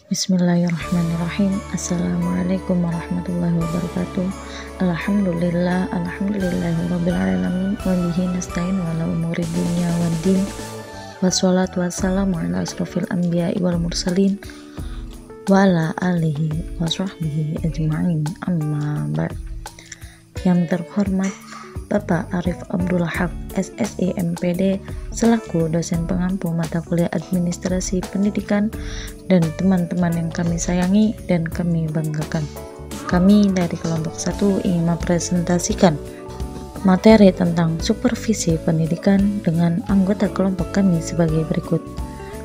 Bismillahirrahmanirrahim. Assalamualaikum warahmatullahi wabarakatuh. Alhamdulillahirabbil alamin wa bihi nasta'in wa ala umuri dunya waddin. Wassalatu wassalamu ala asrofil anbiya'i wal mursalin wa ala alihi wa sahbihi ajma'in. Amma ba'd. Yang terhormat Bapak Arif Abdul Haq, SSI MPD, selaku dosen pengampu mata kuliah Administrasi Pendidikan, dan teman-teman yang kami sayangi dan kami banggakan. Kami dari kelompok 1 ingin mempresentasikan materi tentang supervisi pendidikan dengan anggota kelompok kami sebagai berikut.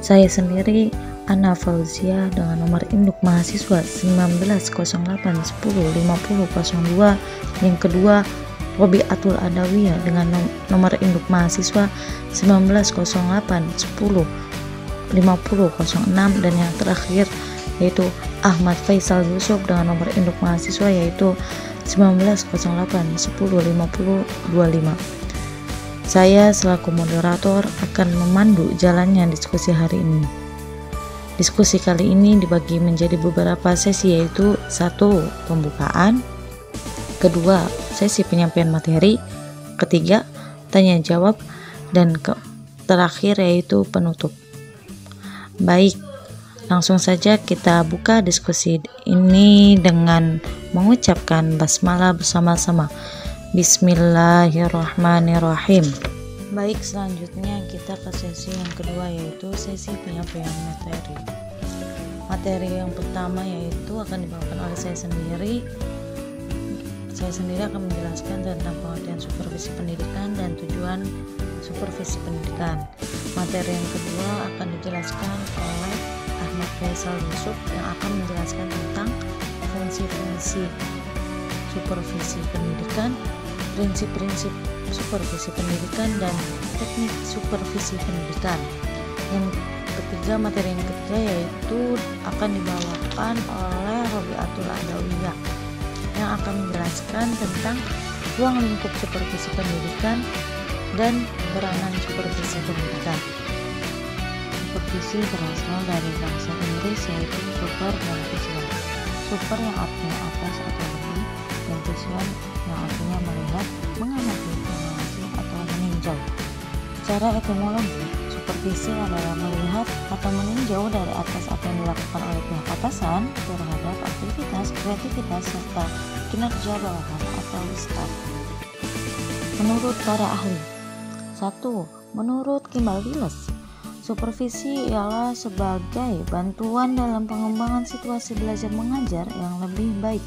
Saya sendiri, Ana Fauzia, dengan nomor induk mahasiswa 1908105002. Yang kedua, Robiatul Adawiyah dengan nomor induk mahasiswa 1908105006, dan yang terakhir yaitu Ahmad Faisal Yusuf dengan nomor induk mahasiswa yaitu 1908105025. Saya selaku moderator akan memandu jalannya diskusi hari ini. Diskusi kali ini dibagi menjadi beberapa sesi, yaitu 1. Pembukaan, kedua, sesi penyampaian materi, ketiga, tanya jawab, dan terakhir yaitu penutup. Baik, langsung saja kita buka diskusi ini dengan mengucapkan basmalah bersama-sama. Bismillahirrahmanirrahim. Baik, selanjutnya kita ke sesi yang kedua, yaitu sesi penyampaian materi. Materi yang pertama yaitu akan dibawakan oleh saya sendiri. Saya sendiri akan menjelaskan tentang pengertian supervisi pendidikan dan tujuan supervisi pendidikan. Materi yang kedua akan dijelaskan oleh Ahmad Faisal Yusuf yang akan menjelaskan tentang fungsi-fungsi supervisi pendidikan, prinsip-prinsip supervisi pendidikan, dan teknik supervisi pendidikan. Yang ketiga, materi yang ketiga yaitu akan dibawakan oleh Robiatul Adawiyah yang akan menjelaskan tentang ruang lingkup supervisi pendidikan dan peranan supervisi pendidikan. Supervisi berasal dari bahasa Inggris yaitu super dan vision. Super yang artinya atas atau lebih, dan vision yang artinya melihat, mengamati, mengawasi, atau meninjau. Secara etimologi, supervisi adalah melihat atau meninjau dari atas apa yang dilakukan oleh pihak atasan terhadap aktivitas, kreativitas, serta kinerja bawahan atau staf. Menurut para ahli, 1. Menurut Kimball Willis, supervisi ialah sebagai bantuan dalam pengembangan situasi belajar mengajar yang lebih baik.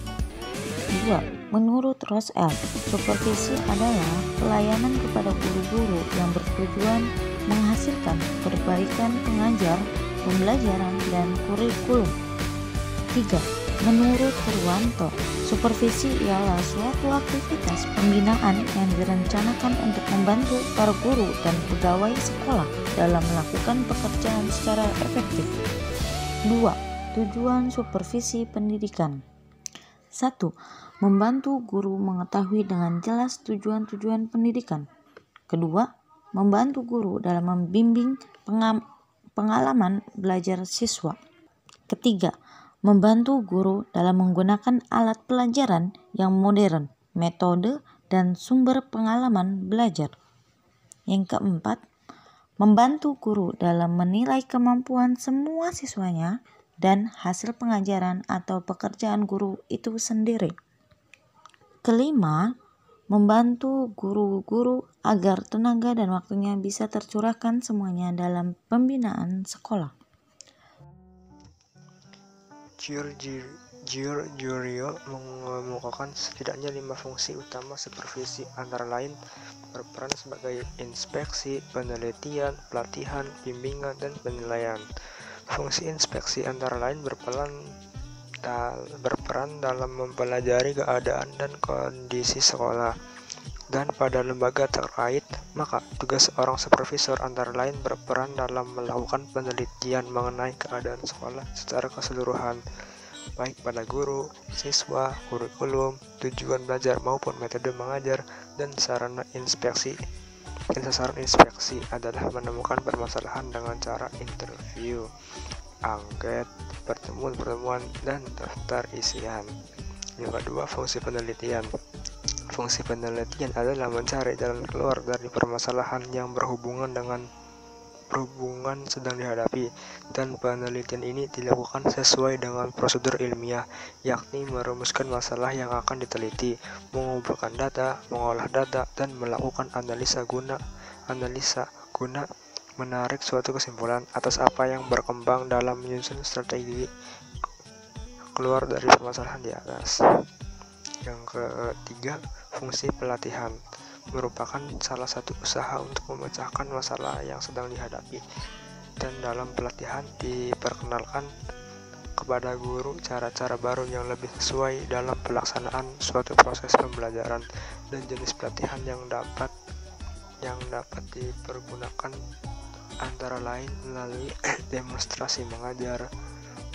2. Menurut Rose L., supervisi adalah pelayanan kepada guru-guru yang bertujuan menghasilkan perbaikan pengajar, pembelajaran, dan kurikulum. 3. Menurut Purwanto, supervisi ialah suatu aktivitas pembinaan yang direncanakan untuk membantu para guru dan pegawai sekolah dalam melakukan pekerjaan secara efektif. 2. Tujuan supervisi pendidikan. 1. Membantu guru mengetahui dengan jelas tujuan-tujuan pendidikan. Kedua, membantu guru dalam membimbing pengalaman belajar siswa. Ketiga, membantu guru dalam menggunakan alat pelajaran yang modern, metode, dan sumber pengalaman belajar. Yang keempat, membantu guru dalam menilai kemampuan semua siswanya dan hasil pengajaran atau pekerjaan guru itu sendiri. Kelima, membantu guru-guru agar tenaga dan waktunya bisa tercurahkan semuanya dalam pembinaan sekolah. Giorgio mengemukakan setidaknya 5 fungsi utama supervisi, antara lain berperan sebagai inspeksi, penelitian, pelatihan, bimbingan, dan penilaian. Fungsi inspeksi antara lain berperan dalam mempelajari keadaan dan kondisi sekolah dan pada lembaga terkait, maka tugas seorang supervisor antara lain berperan dalam melakukan penelitian mengenai keadaan sekolah secara keseluruhan, baik pada guru, siswa, kurikulum, tujuan belajar maupun metode mengajar, dan sarana inspeksi. Sasaran inspeksi adalah menemukan permasalahan dengan cara interview, angket, pertemuan-pertemuan, dan daftar isian. Yang kedua, fungsi penelitian. Fungsi penelitian adalah mencari jalan keluar dari permasalahan yang berhubungan sedang dihadapi, dan penelitian ini dilakukan sesuai dengan prosedur ilmiah, yakni merumuskan masalah yang akan diteliti, mengumpulkan data, mengolah data, dan melakukan analisa guna menarik suatu kesimpulan atas apa yang berkembang dalam menyusun strategi keluar dari permasalahan di atas. Yang ketiga, fungsi pelatihan merupakan salah satu usaha untuk memecahkan masalah yang sedang dihadapi, dan dalam pelatihan diperkenalkan kepada guru cara-cara baru yang lebih sesuai dalam pelaksanaan suatu proses pembelajaran, dan jenis pelatihan yang dapat dipergunakan antara lain melalui demonstrasi mengajar,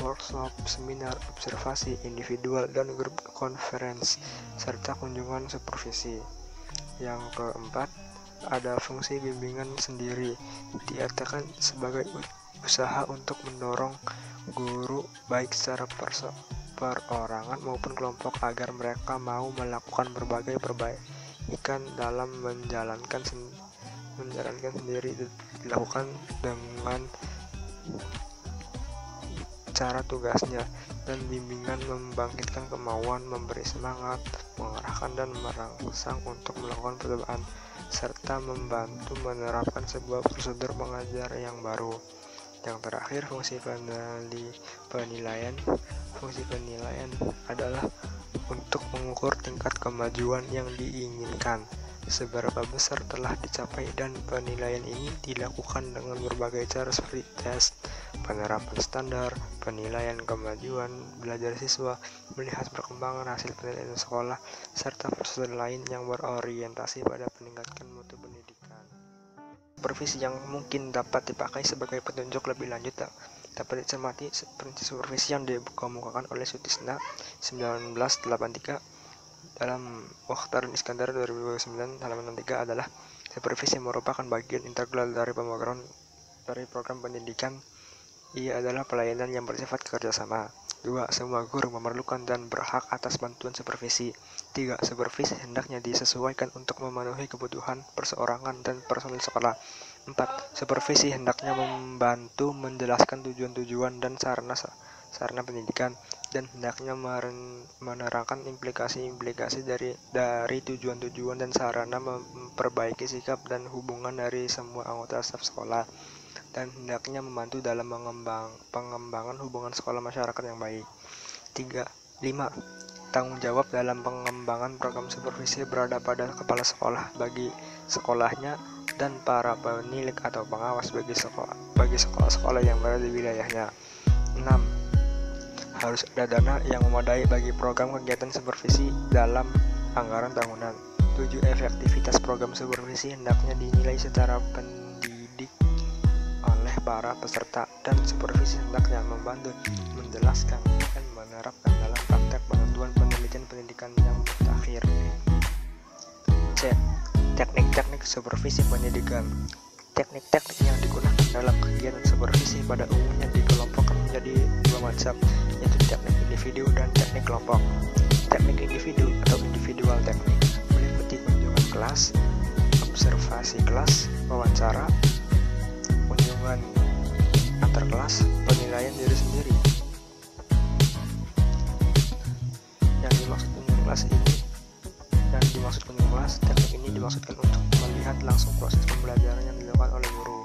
workshop, seminar, observasi individual dan grup conference, serta kunjungan supervisi. Yang keempat, ada fungsi bimbingan sendiri, diartikan sebagai usaha untuk mendorong guru baik secara perorangan maupun kelompok agar mereka mau melakukan berbagai perbaikan dalam menjalankan sendiri, dilakukan dengan cara tugasnya, dan bimbingan membangkitkan kemauan, memberi semangat, mengarahkan dan merangsang untuk melakukan percobaan, serta membantu menerapkan sebuah prosedur mengajar yang baru. Yang terakhir, fungsi penilaian. Fungsi penilaian adalah untuk mengukur tingkat kemajuan yang diinginkan, seberapa besar telah dicapai, dan penilaian ini dilakukan dengan berbagai cara seperti tes, penerapan standar, penilaian kemajuan belajar siswa, melihat perkembangan hasil penilaian sekolah, serta prosedur lain yang berorientasi pada peningkatan mutu pendidikan. Supervisi yang mungkin dapat dipakai sebagai petunjuk lebih lanjut dapat dicermati prinsip supervisi yang dikemukakan oleh Sutisna 1983 dalam Mokhtar dan Iskandar 2009 halaman 63 adalah supervisi merupakan bagian integral dari program pendidikan. Ia adalah pelayanan yang bersifat kerjasama. 2. Semua guru memerlukan dan berhak atas bantuan supervisi. 3. Supervisi hendaknya disesuaikan untuk memenuhi kebutuhan perseorangan dan personil sekolah. 4. Supervisi hendaknya membantu menjelaskan tujuan-tujuan dan sarana pendidikan, dan hendaknya menerangkan implikasi-implikasi dari tujuan-tujuan dan sarana, memperbaiki sikap dan hubungan dari semua anggota staf sekolah, dan hendaknya membantu dalam pengembangan hubungan sekolah masyarakat yang baik. 5. Tanggung jawab dalam pengembangan program supervisi berada pada kepala sekolah bagi sekolahnya dan para penilik atau pengawas bagi sekolah-sekolah yang berada di wilayahnya. 6. Harus ada dana yang memadai bagi program kegiatan supervisi dalam anggaran tahunan. 7. Efektivitas program supervisi hendaknya dinilai secara pendidik oleh para peserta, dan supervisi hendaknya membantu menjelaskan dan menerapkan dalam praktek bantuan penelitian pendidikan yang mutakhir. C. Teknik-teknik supervisi pendidikan. Teknik-teknik yang digunakan dalam kegiatan supervisi pada umumnya dikelompokkan menjadi dua macam, yaitu teknik individu dan teknik kelompok. Teknik individu atau individual teknik meliputi kunjungan kelas, observasi kelas, wawancara, kunjungan antar kelas, penilaian diri sendiri. Yang dimaksud kunjungan kelas, teknik ini dimaksudkan untuk melihat langsung proses pembelajaran yang dilakukan oleh guru.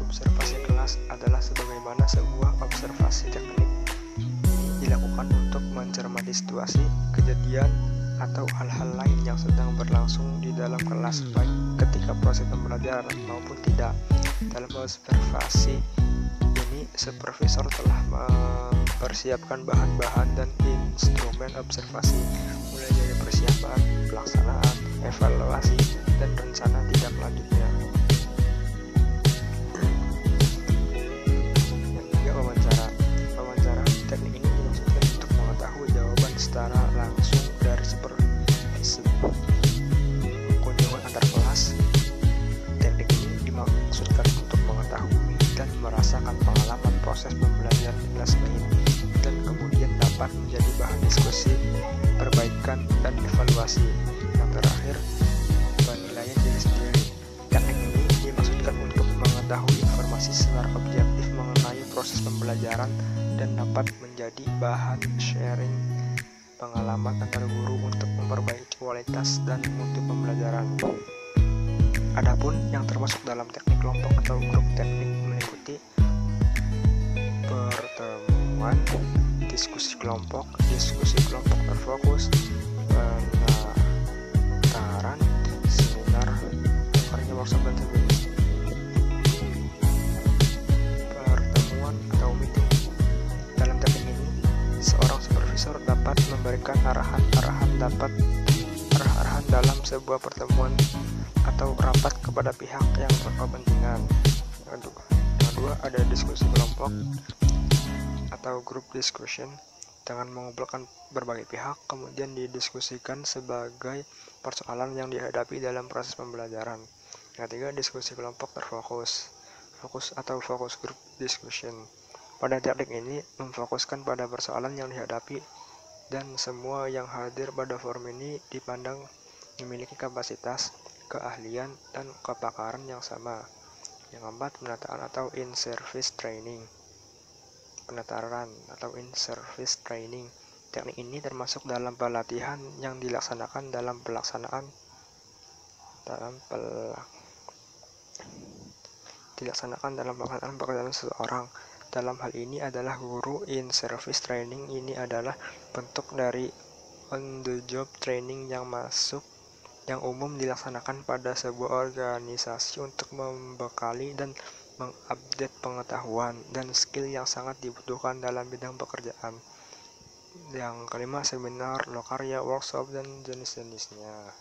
Observasi kelas adalah sebagaimana sebuah observasi teknik dilakukan untuk mencermati situasi, kejadian, atau hal-hal lain yang sedang berlangsung di dalam kelas, baik ketika proses pembelajaran maupun tidak. Dalam observasi ini, supervisor telah mempersiapkan bahan-bahan dan instrumen observasi, mulai dari persiapan, pelaksanaan, evaluasi, dan rencana tindak lanjutnya. Yang ketiga, wawancara. Teknik ini dimaksudkan untuk mengetahui jawaban secara langsung dari supervisi. Kunjungan antar kelas. Teknik ini dimaksudkan untuk mengetahui dan merasakan pengalaman mengetahui informasi secara objektif mengenai proses pembelajaran dan dapat menjadi bahan sharing pengalaman antar guru untuk memperbaiki kualitas dan mutu pembelajaran. Adapun yang termasuk dalam teknik kelompok atau grup teknik meliputi pertemuan, diskusi kelompok terfokus, penataran, seminar, karya workshop dan sebagainya. Pertemuan atau meeting. Dalam teknik ini, seorang supervisor dapat memberikan arahan dalam sebuah pertemuan atau rapat kepada pihak yang berkepentingan. Yang kedua ada diskusi kelompok atau group discussion dengan mengumpulkan berbagai pihak kemudian didiskusikan sebagai persoalan yang dihadapi dalam proses pembelajaran. Yang ketiga, diskusi kelompok terfokus focus group discussion. Pada teknik ini memfokuskan pada persoalan yang dihadapi dan semua yang hadir pada forum ini dipandang memiliki kapasitas, keahlian, dan kepakaran yang sama. Yang keempat, penataan atau in-service training. Teknik ini termasuk dalam pelatihan yang dilaksanakan dalam pelaksanaan pekerjaan seseorang. Dalam hal ini adalah guru. In-service training ini adalah bentuk dari on-the-job training yang umum dilaksanakan pada sebuah organisasi untuk membekali dan mengupdate pengetahuan dan skill yang sangat dibutuhkan dalam bidang pekerjaan. Yang kelima, seminar, lokarya, workshop, dan jenis-jenisnya.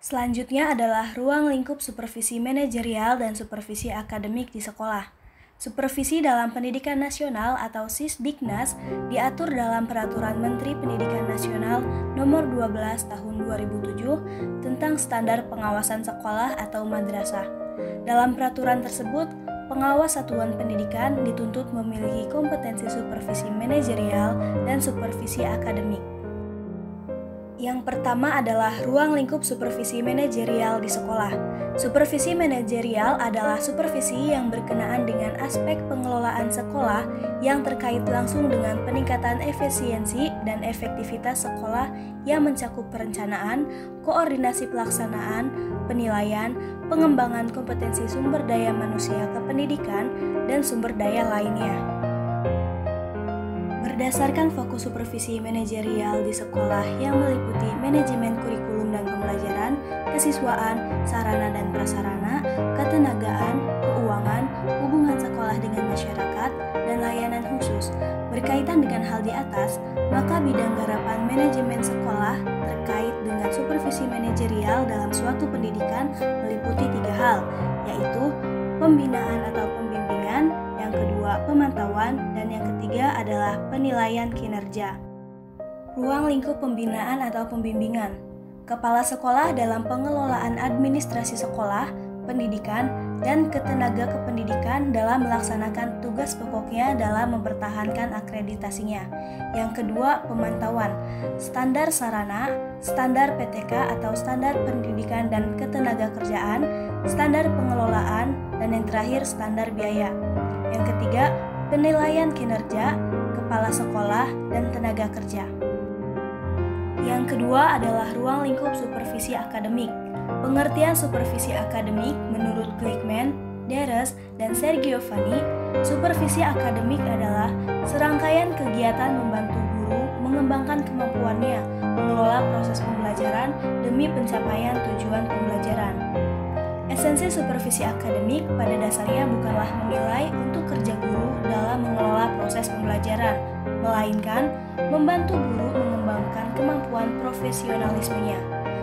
Selanjutnya adalah ruang lingkup supervisi manajerial dan supervisi akademik di sekolah. Supervisi dalam pendidikan nasional atau Sisdiknas diatur dalam Peraturan Menteri Pendidikan Nasional Nomor 12 Tahun 2007 tentang standar pengawasan sekolah atau madrasah. Dalam peraturan tersebut, pengawas satuan pendidikan dituntut memiliki kompetensi supervisi manajerial dan supervisi akademik. Yang pertama adalah ruang lingkup supervisi manajerial di sekolah. Supervisi manajerial adalah supervisi yang berkenaan dengan aspek pengelolaan sekolah yang terkait langsung dengan peningkatan efisiensi dan efektivitas sekolah yang mencakup perencanaan, koordinasi pelaksanaan, penilaian, pengembangan kompetensi sumber daya manusia kependidikan, dan sumber daya lainnya. Berdasarkan fokus supervisi manajerial di sekolah yang meliputi manajemen kurikulum dan pembelajaran, kesiswaan, sarana dan prasarana, ketenagaan, keuangan, hubungan sekolah dengan masyarakat, dan layanan khusus. Berkaitan dengan hal di atas, maka bidang garapan manajemen sekolah terkait dengan supervisi manajerial dalam suatu pendidikan meliputi 3 hal, yaitu pembinaan atau pembimbingan, yang kedua pemantauan, dan yang ketiga adalah penilaian kinerja. Ruang lingkup pembinaan atau pembimbingan. Kepala sekolah dalam pengelolaan administrasi sekolah, pendidikan, dan ketenaga kependidikan dalam melaksanakan tugas pokoknya dalam mempertahankan akreditasinya. Yang kedua, pemantauan. Standar sarana, standar PTK atau standar pendidikan dan ketenaga kerjaan, standar pengelolaan, dan yang terakhir standar biaya. Yang ketiga, penilaian kinerja, kepala sekolah, dan tenaga kerja. Yang kedua adalah ruang lingkup supervisi akademik. Pengertian supervisi akademik menurut Glickman, Deres, dan Sergiovanni, supervisi akademik adalah serangkaian kegiatan membantu guru mengembangkan kemampuannya mengelola proses pembelajaran demi pencapaian tujuan pembelajaran. Esensi supervisi akademik pada dasarnya bukanlah menilai untuk kerja guru dalam mengelola proses pembelajaran, melainkan membantu guru mengembangkan kemampuan profesionalismenya.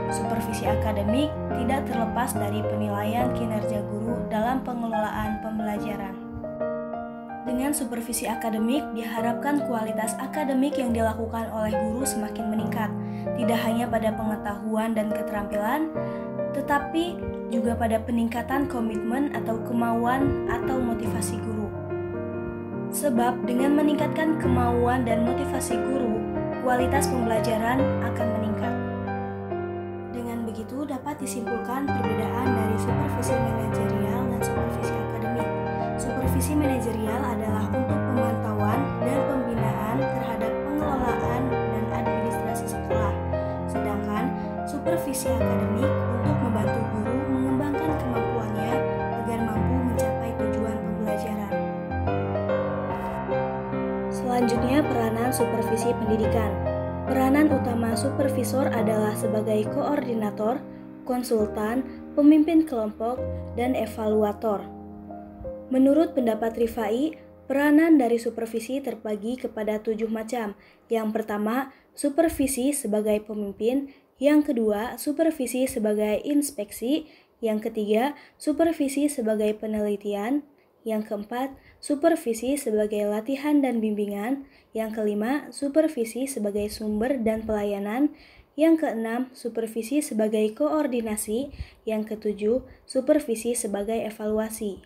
Supervisi akademik tidak terlepas dari penilaian kinerja guru dalam pengelolaan pembelajaran. Dengan supervisi akademik diharapkan kualitas akademik yang dilakukan oleh guru semakin meningkat, tidak hanya pada pengetahuan dan keterampilan, tetapi juga pada peningkatan komitmen atau kemauan atau motivasi guru. Sebab dengan meningkatkan kemauan dan motivasi guru, kualitas pembelajaran akan meningkat. Dengan begitu dapat disimpulkan perbedaan dari supervisi manajerial dan supervisi akademik. Supervisi manajerial adalah untuk pemantauan dan pembinaan terhadap pengelolaan dan administrasi sekolah. Sedangkan supervisi akademik untuk membantu guru mengembangkan kemampuannya agar mampu mencapai tujuan pembelajaran. Selanjutnya, peranan supervisi pendidikan. Peranan utama supervisor adalah sebagai koordinator, konsultan, pemimpin kelompok, dan evaluator. Menurut pendapat Rifai, peranan dari supervisi terbagi kepada 7 macam. Yang pertama, supervisi sebagai pemimpin. Yang kedua, supervisi sebagai inspeksi. Yang ketiga, supervisi sebagai penelitian. Yang keempat, supervisi sebagai latihan dan bimbingan. Yang kelima, supervisi sebagai sumber dan pelayanan. Yang keenam, supervisi sebagai koordinasi. Yang ketujuh, supervisi sebagai evaluasi.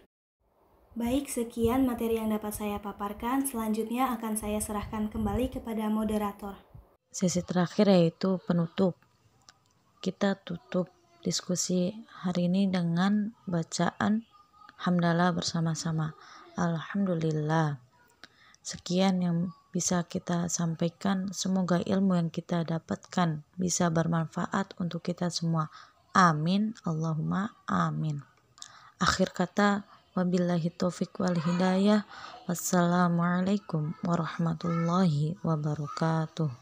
Baik, sekian materi yang dapat saya paparkan. Selanjutnya akan saya serahkan kembali kepada moderator. Sesi terakhir yaitu penutup. Kita tutup diskusi hari ini dengan bacaan hamdalah bersama-sama. Alhamdulillah. Sekian yang bisa kita sampaikan. Semoga ilmu yang kita dapatkan bisa bermanfaat untuk kita semua. Amin. Allahumma amin. Akhir kata, wabillahi taufiq wal hidayah. Wassalamualaikum warahmatullahi wabarakatuh.